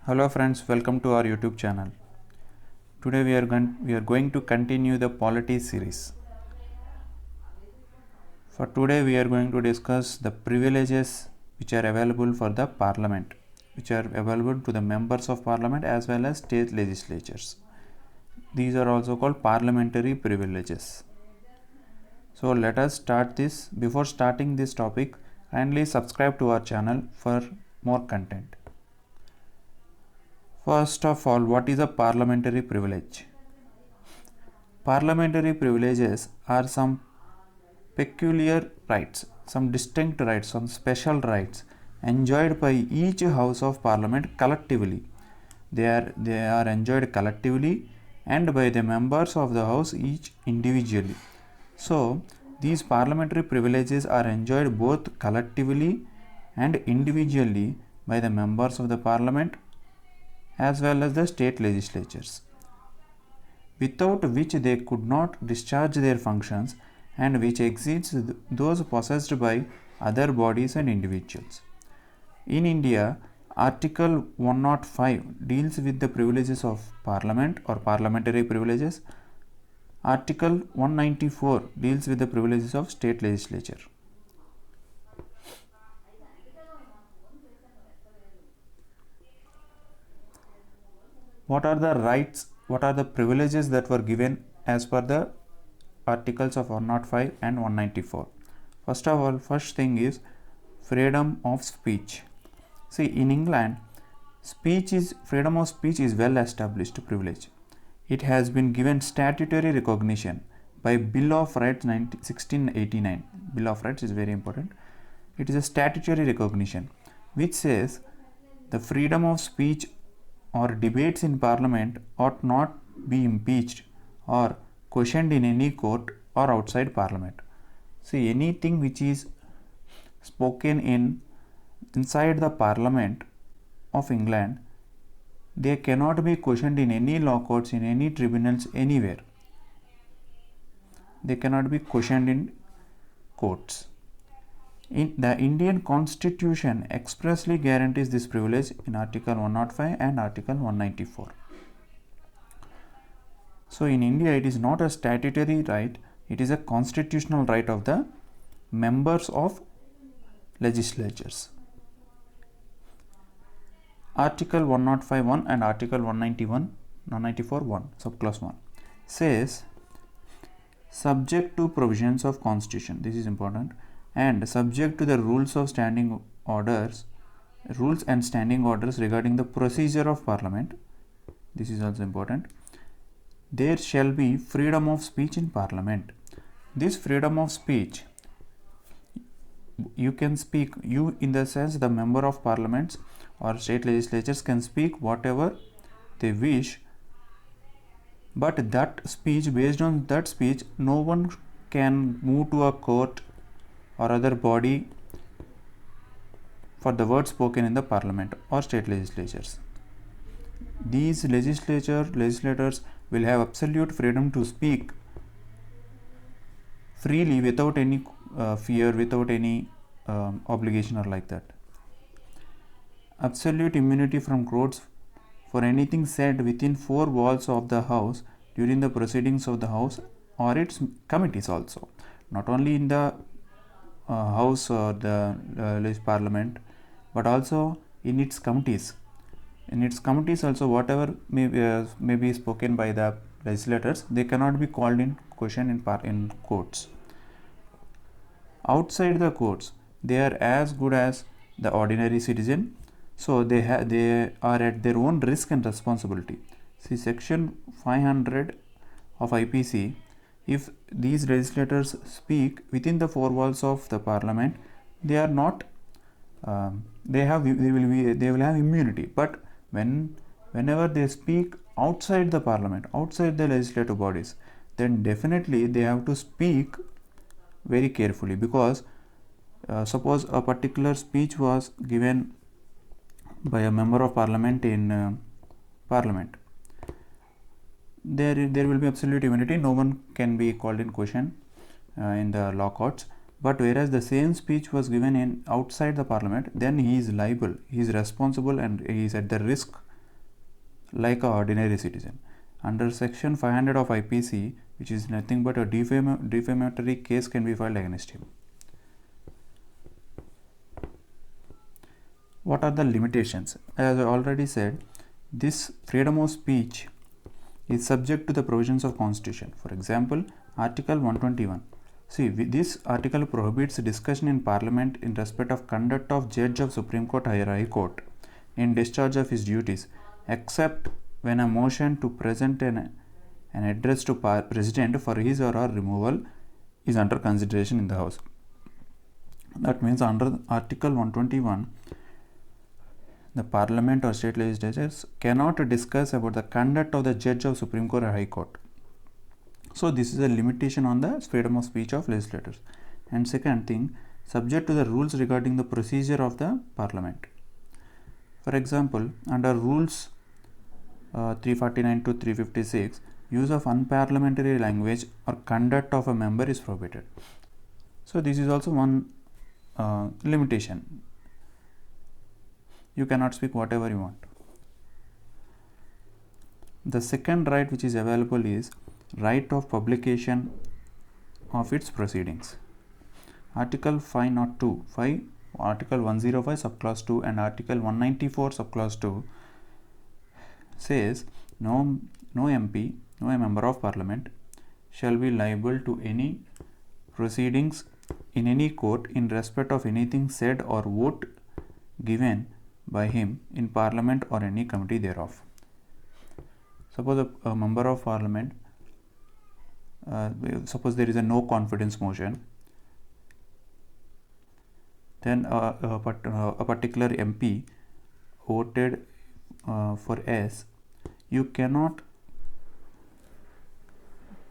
Hello friends, welcome to our YouTube channel. Today we are going to continue the polity series. For today we are going to discuss the privileges which are available for the parliament, which are available to the members of parliament as well as state legislatures. These are also called parliamentary privileges. So let us start this. Before starting this topic, kindly subscribe to our channel for more content. First of all, what is a parliamentary privilege? Parliamentary privileges are some peculiar rights, some distinct rights, some special rights enjoyed by each house of parliament collectively. They are enjoyed collectively and by the members of the house each individually. So, these parliamentary privileges are enjoyed both collectively and individually by the members of the parliament as well as the state legislatures, without which they could not discharge their functions and which exceeds those possessed by other bodies and individuals. In India, Article 105 deals with the privileges of Parliament or parliamentary privileges. Article 194 deals with the privileges of state legislature. What are the rights, what are the privileges that were given as per the articles of 105 and 194? First of all, first thing is freedom of speech. See, in England, freedom of speech is well established privilege. It has been given statutory recognition by Bill of Rights 1689. Bill of Rights is very important. It is a statutory recognition which says the freedom of speech or debates in parliament ought not be impeached or questioned in any court or outside parliament. See, anything which is spoken inside the parliament of England, they cannot be questioned in any law courts, in any tribunals, anywhere. They cannot be questioned in courts. The Indian Constitution expressly guarantees this privilege in Article 105 and Article 194. So in India, it is not a statutory right, it is a constitutional right of the members of legislatures. Article 105.1 and Article 194.1, subclause 1 says, subject to provisions of Constitution, this is important, and subject to the rules and standing orders regarding the procedure of parliament, this is also important, there shall be freedom of speech in parliament. This freedom of speech, you can speak, you in the sense the member of parliaments or state legislatures can speak whatever they wish, but that speech, based on that speech, no one can move to a court or other body for the words spoken in the parliament or state legislatures. These legislators will have absolute freedom to speak freely without any fear, without any obligation or like that. Absolute immunity from courts for anything said within four walls of the house during the proceedings of the house or its committees also, not only in the house or the parliament, but also in its committees. In its committees also, whatever may be spoken by the legislators, they cannot be called in question in courts. Outside the courts, they are as good as the ordinary citizen, so they are at their own risk and responsibility. See, section 500 of IPC, if these legislators speak within the four walls of the parliament, they are not they will have immunity, but whenever they speak outside the parliament, outside the legislative bodies, then definitely they have to speak very carefully, because suppose a particular speech was given by a member of parliament in parliament, there will be absolute immunity, no one can be called in question in the law courts. But whereas the same speech was given outside the parliament, then he is liable, he is responsible, and he is at the risk like an ordinary citizen. Under section 500 of IPC, which is nothing but a defamatory case can be filed against him. What are the limitations? As I already said, this freedom of speech is subject to the provisions of Constitution. For example, Article 121. See, this article prohibits discussion in Parliament in respect of conduct of Judge of Supreme Court or High Court in discharge of his duties, except when a motion to present an address to President for his or her removal is under consideration in the House. That means under Article 121, the Parliament or state legislatures cannot discuss about the conduct of the Judge of Supreme Court or High Court. So this is a limitation on the freedom of speech of legislators. And second thing, subject to the rules regarding the procedure of the Parliament. For example, under rules 349 to 356, use of unparliamentary language or conduct of a member is prohibited. So this is also one limitation. You cannot speak whatever you want. The second right which is available is right of publication of its proceedings. Article 502, Article 105 subclause 2 and Article 194 subclause 2 says no MP, no member of Parliament shall be liable to any proceedings in any court in respect of anything said or vote given by him in Parliament or any committee thereof. Suppose a member of Parliament, suppose there is a no confidence motion, then a particular MP voted for S, you cannot,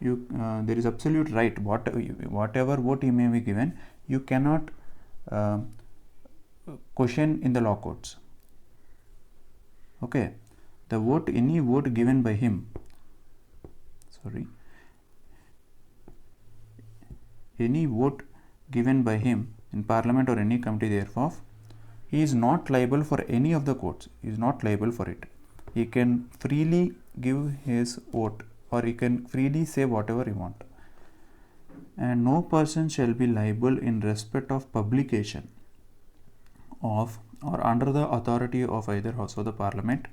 there is absolute right, whatever vote he may be given, you cannot question in the law courts. Okay, the vote, any vote given by him, any vote given by him in Parliament or any committee thereof, he is not liable for any of the courts. He is not liable for it. He can freely give his vote or he can freely say whatever he wants. And no person shall be liable in respect of publication of or under the authority of either House of the Parliament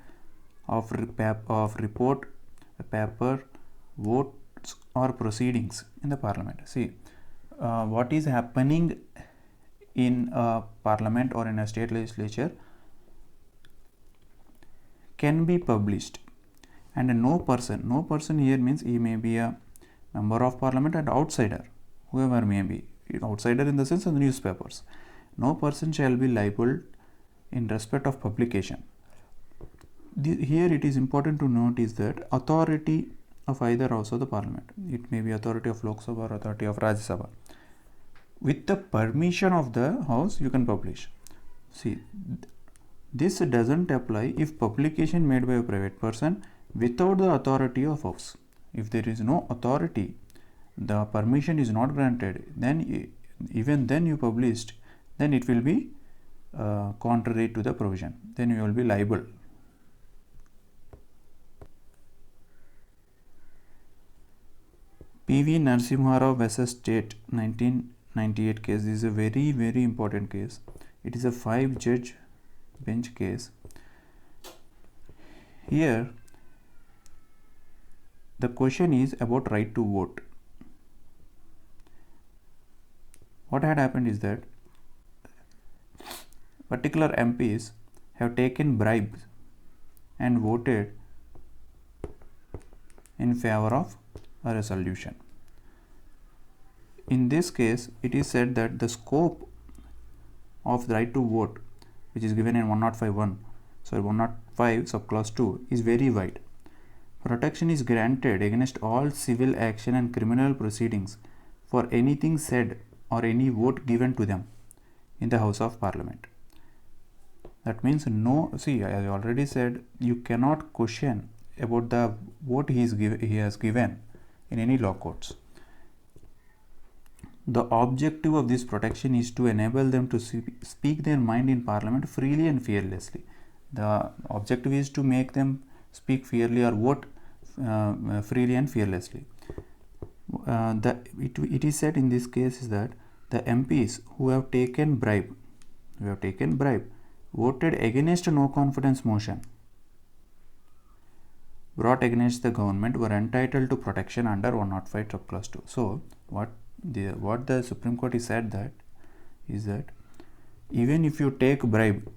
of report, paper, votes or proceedings in the Parliament. See, what is happening in a Parliament or in a state legislature can be published, and no person here means he may be a member of Parliament and outsider, whoever may be, outsider in the sense of the newspapers. No person shall be liable in respect of publication. Here it is important to note is that authority of either House of the Parliament, it may be authority of Lok Sabha or authority of Rajya Sabha, with the permission of the House you can publish. See, this doesn't apply if publication made by a private person without the authority of House. If there is no authority, the permission is not granted, then even then you published, then it will be contrary to the provision, then you will be liable. P.V.Narasimha versus State 1998 case is a very, very important case. It is a 5-judge bench case. Here the question is about right to vote. What had happened is that particular MPs have taken bribes and voted in favor of a resolution. In this case, it is said that the scope of the right to vote, which is given in 105 subclause 2, is very wide. Protection is granted against all civil action and criminal proceedings for anything said or any vote given to them in the House of Parliament. That means see, I already said you cannot question about the vote he has given in any law courts. The objective of this protection is to enable them to speak their mind in Parliament freely and fearlessly. The objective is to make them speak freely or vote freely and fearlessly. It is said in this case is that the MPs who have taken bribe voted against no confidence motion brought against the government were entitled to protection under 105 subclause 2. So what the Supreme Court is said that is that even if you take bribe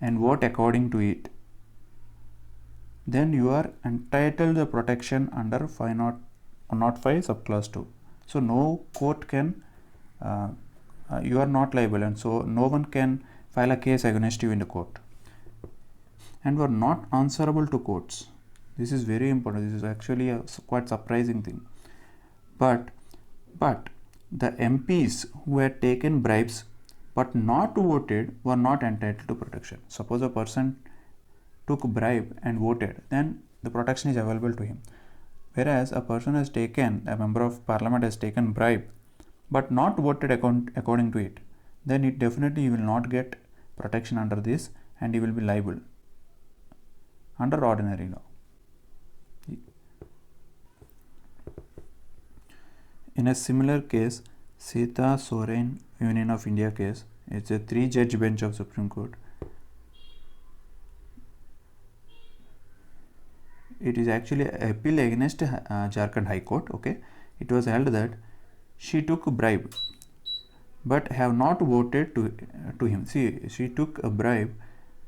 and vote according to it, then you are entitled to protection under 105 subclause 2. So no court can you are not liable, and so no one can file a case against you in the court, and were not answerable to courts. This is very important. This is actually a quite surprising thing. But the MPs who had taken bribes but not voted were not entitled to protection. Suppose a person took bribe and voted, then the protection is available to him. Whereas a person has taken, a member of parliament has taken bribe but not voted according to it, then it definitely will not get protection under this, and he will be liable under ordinary law. In a similar case, Sita Soren Union of India case, it's a 3-judge bench of Supreme Court. It is actually an appeal against Jharkhand High Court. Okay, it was held that she took bribe but have not voted to him. See, she took a bribe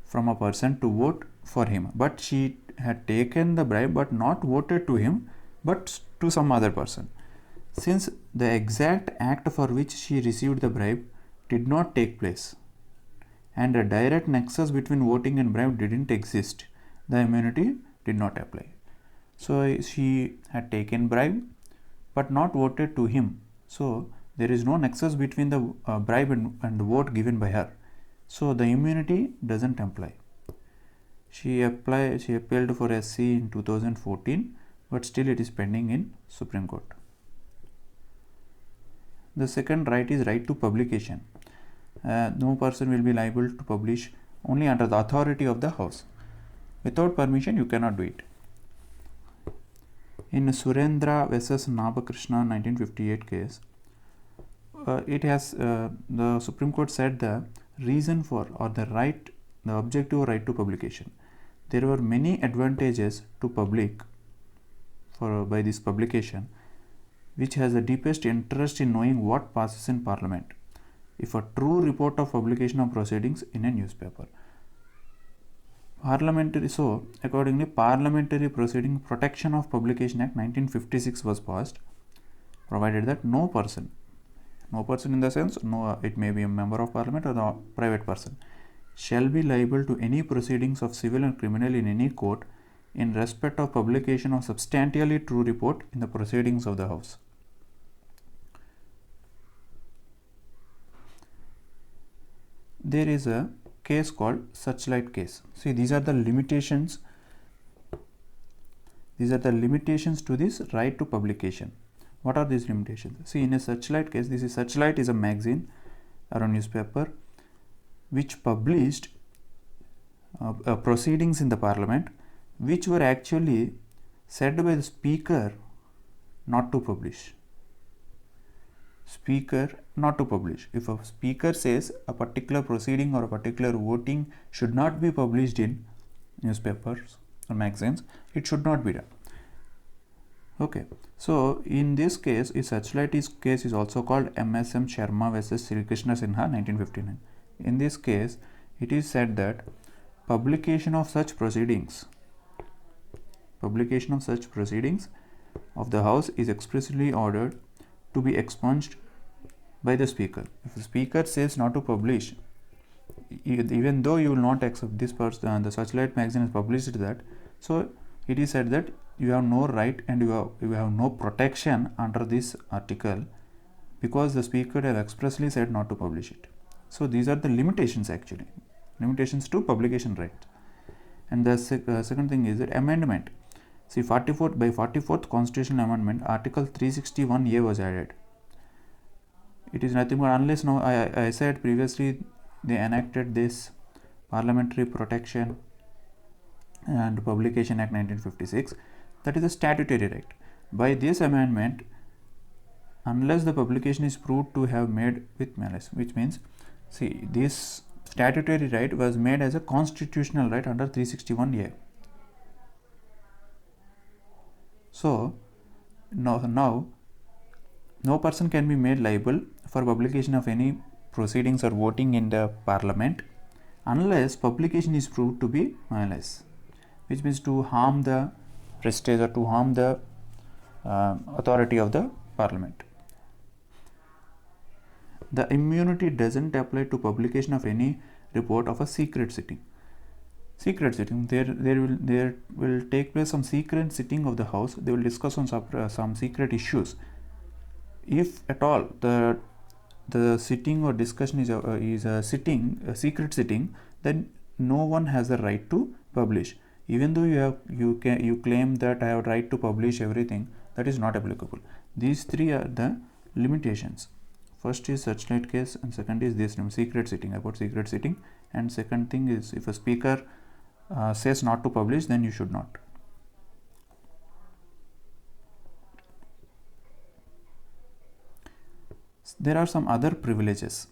from a person to vote for him, but she had taken the bribe but not voted to him but to some other person. Since the exact act for which she received the bribe did not take place and a direct nexus between voting and bribe didn't exist, the immunity did not apply. So she had taken bribe but not voted to him, so there is no nexus between the bribe and the vote given by her, so the immunity doesn't apply. She appealed for SC in 2014, but still it is pending in Supreme Court. The second right is right to publication. No person will be liable to publish only under the authority of the House. Without permission, you cannot do it. In Surendra vs. Nabakrishna 1958 case, the Supreme Court said the reason for or the objective right to publication. There were many advantages to public by this publication, which has the deepest interest in knowing what passes in Parliament, if a true report of publication of proceedings in a newspaper. So accordingly, Parliamentary Proceeding Protection of Publication Act 1956 was passed, provided that no person in the sense, it may be a member of parliament or the private person, shall be liable to any proceedings of civil and criminal in any court in respect of publication of substantially true report in the proceedings of the House. There is a case called Searchlight case. See, these are the limitations to this right to publication. What are these limitations? See, in a Searchlight case, Searchlight is a magazine or a newspaper which published proceedings in the Parliament which were actually said by the Speaker not to publish. If a Speaker says a particular proceeding or a particular voting should not be published in newspapers or magazines, it should not be done. Okay, so in this case, a Searchlight case is also called MSM Sharma vs. Sri Krishna Sinha 1959. In this case, it is said that publication of such proceedings of the House is expressly ordered to be expunged by the Speaker. If the Speaker says not to publish, even though you will not accept this person, the Searchlight magazine has published that, so it is said that you have no right and you have no protection under this article because the Speaker has expressly said not to publish it. So these are the limitations to publication right. And the second thing is that amendment. See, by 44th Constitutional Amendment, Article 361A was added. It is nothing but unless now I said previously they enacted this parliamentary protection and Publication Act 1956, that is a statutory right. By this amendment, unless the publication is proved to have made with malice, which means, see, this statutory right was made as a constitutional right under 361A. So now no person can be made liable for publication of any proceedings or voting in the parliament unless publication is proved to be malice, which means to harm the prestige or to harm the authority of the parliament. The immunity doesn't apply to publication of any report of a secret sitting. Secret sitting, there will take place some secret sitting of the house. They will discuss on some secret issues. If at all the sitting or discussion is a secret sitting, then no one has the right to publish. Even though you claim that I have right to publish everything, that is not applicable. These three are the limitations. First is searchlight case, and second is this secret sitting, about secret sitting, and second thing is if a speaker says not to publish, then you should not. There are some other privileges.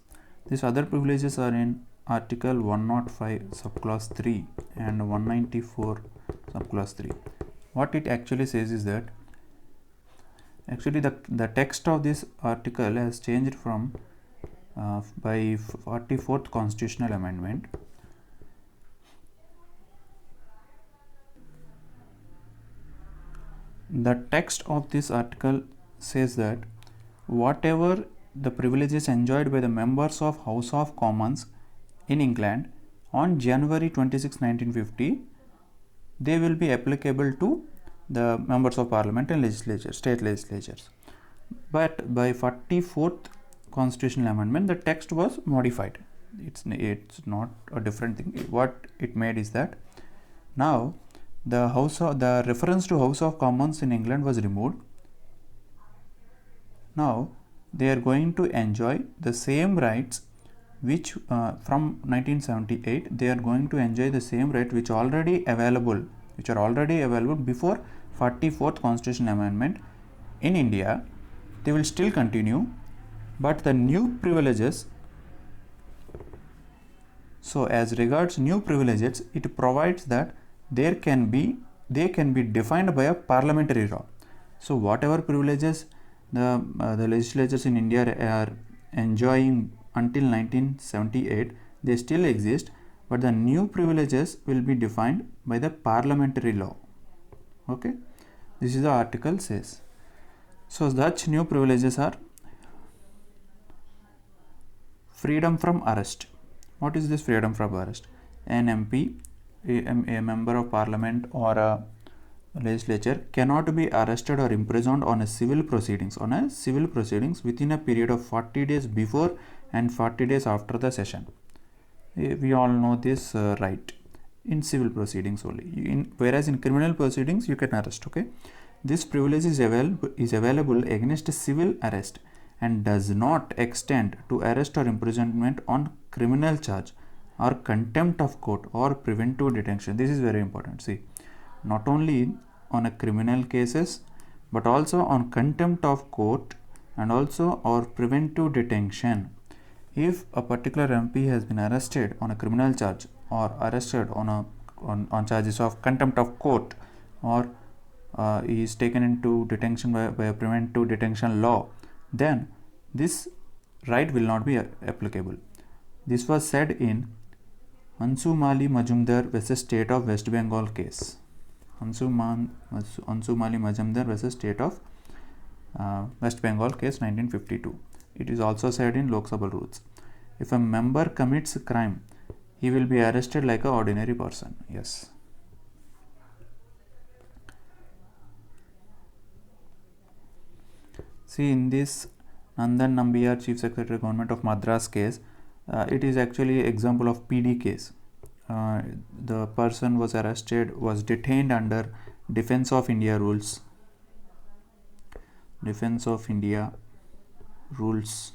These other privileges are in Article 105 subclause 3 and 194 subclause 3. What it actually says is that actually the text of this article has changed from by 44th constitutional amendment. The text of this article says that whatever the privileges enjoyed by the members of House of Commons in England on January 26, 1950, they will be applicable to the members of Parliament and legislature, state legislatures. But by 44th constitutional amendment, the text was modified. It's not a different thing. What it made is that now the reference to House of Commons in England was removed. Now they are going to enjoy the same rights which from 1978 they are going to enjoy the same right which are already available before 44th constitutional amendment in India. They will still continue, but the new privileges, so as regards new privileges, it provides that they can be defined by a parliamentary law. So whatever privileges the legislatures in India are enjoying until 1978, they still exist, but the new privileges will be defined by the parliamentary law. Okay, this is the article says. So such new privileges are freedom from arrest. What is this freedom from arrest? An MP, a member of parliament or a legislature cannot be arrested or imprisoned on a civil proceedings within a period of 40 days before and 40 days after the session. We all know this right in civil proceedings only. Whereas in criminal proceedings you can arrest. Okay, this privilege is available against civil arrest and does not extend to arrest or imprisonment on criminal charge or contempt of court or preventive detention. This is very important. See, not only on a criminal cases but also on contempt of court and also or preventive detention. If a particular MP has been arrested on a criminal charge or arrested on charges of contempt of court or he is taken into detention by a preventive detention law, then this right will not be applicable. This was said in Ansumali Majumdar vs State of West Bengal case. Ansumali Majumdar vs State of West Bengal case 1952. It is also said in Lok Sabha rules. If a member commits a crime, he will be arrested like an ordinary person. Yes. See, in this Nandan Nambiyar, Chief Secretary Government of Madras case, it is actually example of PD case. The person was detained under Defence of India rules. Defence of India rules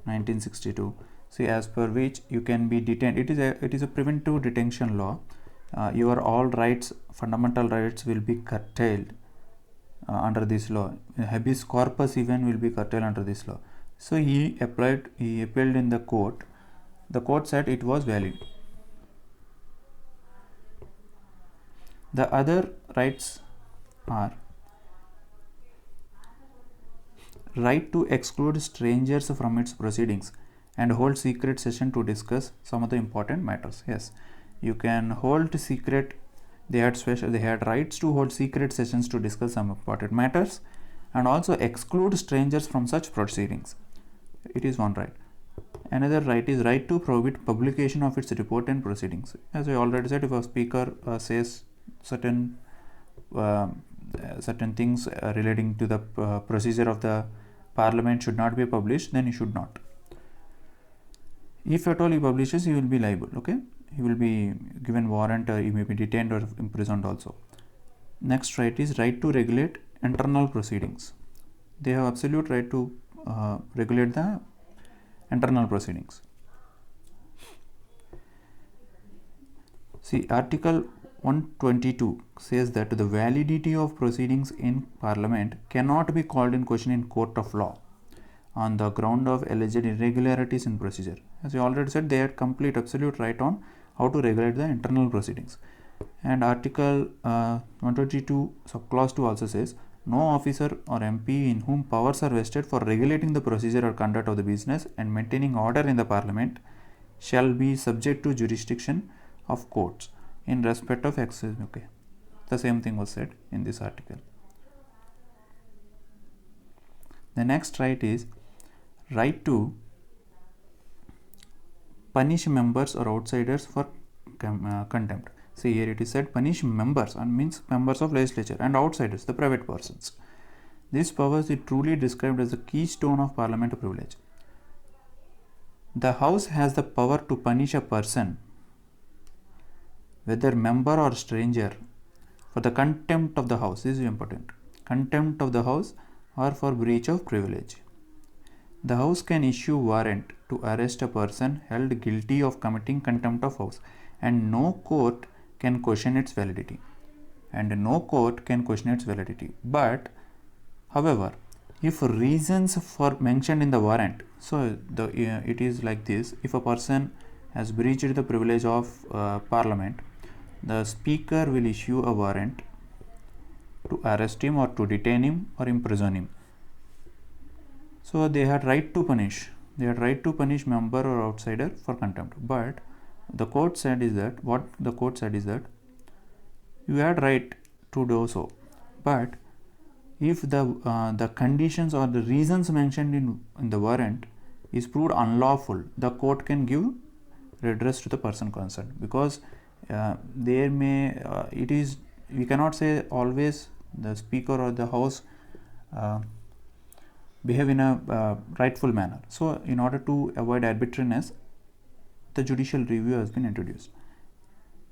1962. See, as per which you can be detained. It is a preventive detention law. your all rights, fundamental rights will be curtailed under this law. Habeas corpus even will be curtailed under this law. So he appealed in the court. The court said it was valid. The other rights are right to exclude strangers from its proceedings and hold secret session to discuss some of the important matters. Yes, you can hold secret. They had rights to hold secret sessions to discuss some important matters and also exclude strangers from such proceedings. It is one right. Another right is right to prohibit publication of its report and proceedings. As I already said, if a speaker says certain things relating to the procedure of the parliament should not be published, then he should not. If at all he publishes, he will be liable. Okay, he will be given warrant, or he may be detained or imprisoned also. Next right is right to regulate internal proceedings. They have absolute right to regulate the internal proceedings. See, Article 122 says that the validity of proceedings in Parliament cannot be called in question in court of law on the ground of alleged irregularities in procedure. As I already said, they had complete absolute right on how to regulate the internal proceedings. And Article 122 subclause 2 also says no officer or MP in whom powers are vested for regulating the procedure or conduct of the business and maintaining order in the Parliament shall be subject to jurisdiction of courts in respect of access. Okay, the same thing was said in this article. The next right is right to punish members or outsiders for contempt. See, here it is said punish members, and means members of legislature, and outsiders, the private persons. This power is truly described as the keystone of parliamentary privilege. The House has the power to punish a person, whether member or stranger, for the contempt of the House. This is important. Contempt of the House or for breach of privilege. The House can issue warrant to arrest a person held guilty of committing contempt of House, and no court can question its validity. But, however, if reasons for mentioned in the warrant, so it is like this: if a person has breached the privilege of Parliament, the Speaker will issue a warrant to arrest him or to detain him or imprison him. So they had right to punish. They had right to punish member or outsider for contempt. But the court said is that you had right to do so. But if the conditions or the reasons mentioned in the warrant is proved unlawful, the court can give redress to the person concerned, because we cannot say always the Speaker or the House behave in a rightful manner. So in order to avoid arbitrariness, the judicial review has been introduced.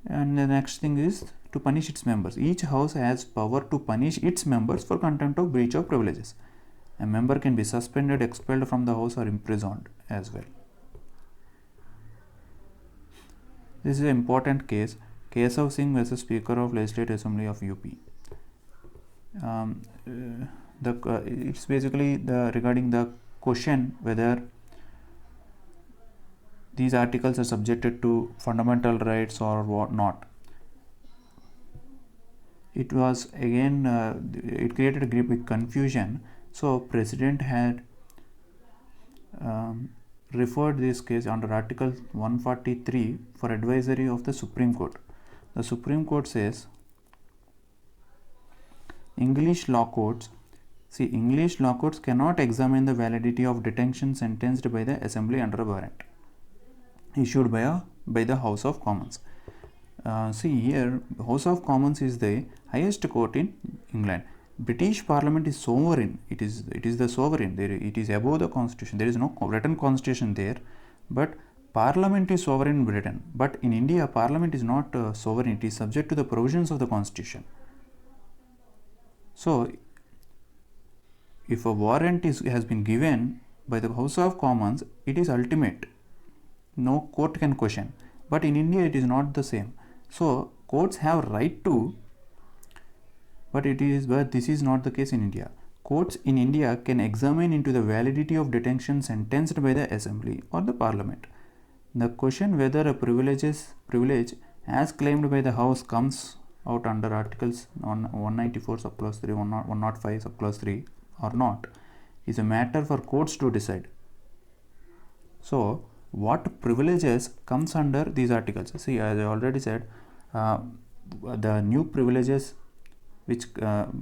And the next thing is to punish its members. Each House has power to punish its members for contempt of breach of privileges. A member can be suspended, expelled from the House, or imprisoned as well. This is an important case, Kesav Singh versus Speaker of Legislative Assembly of UP. It's basically regarding the question whether these articles are subjected to fundamental rights or what not. It was again it created a big confusion. So President had referred this case under Article 143 for advisory of the Supreme Court. The Supreme Court says English law courts cannot examine the validity of detention sentenced by the Assembly under a warrant issued by the House of Commons. See here, House of Commons is the highest court in England. British Parliament is sovereign. It is the sovereign. It is above the Constitution. There is no written Constitution there, but Parliament is sovereign in Britain. But in India, Parliament is not sovereign. It is subject to the provisions of the Constitution. So, if a warrant has been given by the House of Commons, it is ultimate. No court can question. But in India, it is not the same. So, courts have right to, but this is not the case in India. Courts in India can examine into the validity of detention sentenced by the assembly or the parliament. The question whether a privilege as claimed by the house comes out under articles 194 subclause 3, 105 subclause 3 or not is a matter for courts to decide. So what privileges comes under these articles? See, as I already said, the new privileges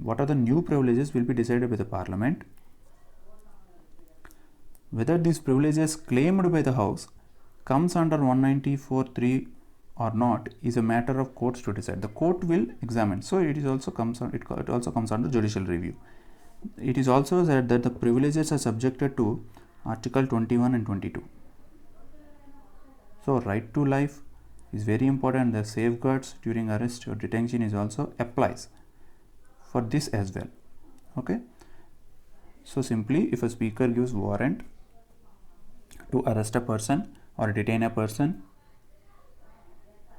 what are the new privileges will be decided by the parliament. Whether these privileges claimed by the house comes under 194(3) or not is a matter of courts to decide. The court will examine. So it also comes under judicial review. It is also said that the privileges are subjected to Article 21 and 22. So right to life is very important. The safeguards during arrest or detention is also applies for this as well. Okay. So simply, if a speaker gives warrant to arrest a person or detain a person,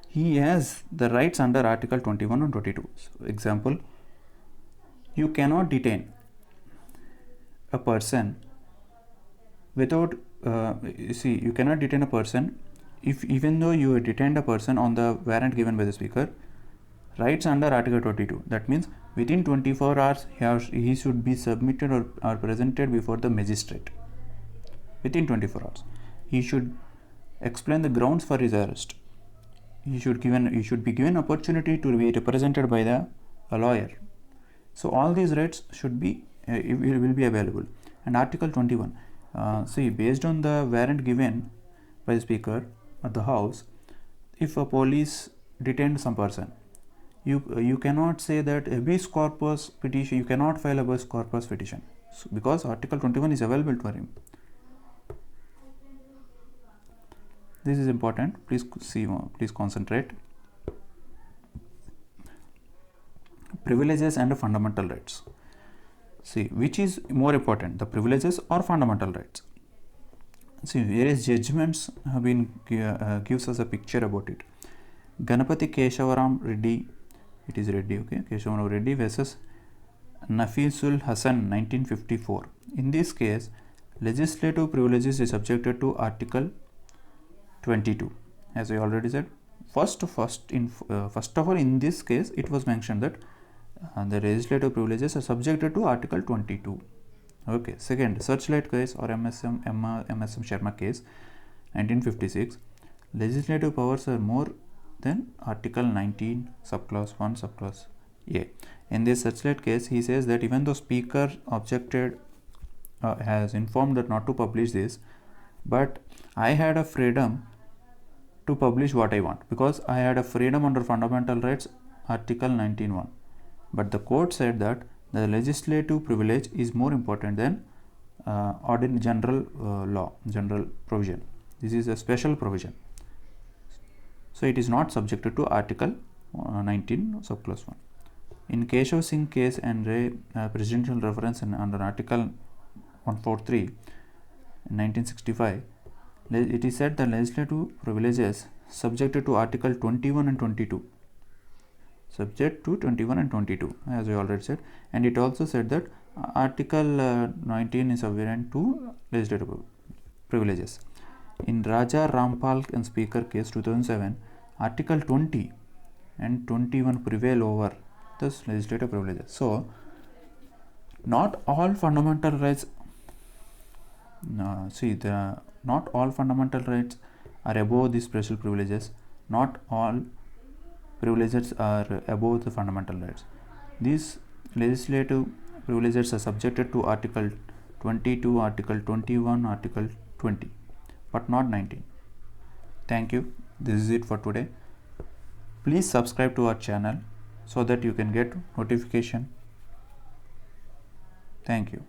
he has the rights under Article 21 and 22. So example, you cannot detain a person without you cannot detain a person if even though you detained a person on the warrant given by the speaker. Rights under Article 22. That means within 24 hours he should be submitted or presented before the magistrate. Within 24 hours. He should explain the grounds for his arrest. He should be given opportunity to be represented by a lawyer. So all these rights should be will be available. And Article 21. Based on the warrant given by the speaker at the house, if a police detained some person, you cannot say that habeas corpus petition, you cannot file a habeas corpus petition because Article 21 is available for him. This is important. Please concentrate. Privileges and fundamental rights. See, which is more important, the privileges or fundamental rights? See, various judgments have been gives us a picture about it. Ganapati Keshavaram Reddy, it is Reddy, okay, Keshavaram Reddy versus Nafisul Hassan, 1954. In this case, legislative privileges is subjected to Article 22. As I already said, first of all, in this case, it was mentioned that the legislative privileges are subjected to Article 22. Okay. Second, Searchlight case or MSM Sharma case, 1956. Legislative powers are more than Article 19, subclause 1, subclause A. In this Searchlight case, he says that even though Speaker objected, has informed that not to publish this, but I had a freedom to publish what I want because I had a freedom under fundamental rights, Article 19(1). But the court said that the legislative privilege is more important than ordinary general law, general provision. This is a special provision. So it is not subjected to Article 19, subclause 1. In Keshav Singh case and presidential reference under Article 143 in 1965, it is said the legislative privileges subjected to Article 21 and 22. Subject to 21 and 22, as I already said, and it also said that Article 19 is sovereign to legislative privileges. In Raja Rampal and Speaker case 2007, Article 20 and 21 prevail over the legislative privileges. So, not all fundamental rights. Not all fundamental rights are above these special privileges. Not all privileges are above the fundamental rights. These legislative privileges are subjected to Article 22, Article 21, Article 20, but not 19. Thank you. This is it for today. Please subscribe to our channel so that you can get notification. Thank you.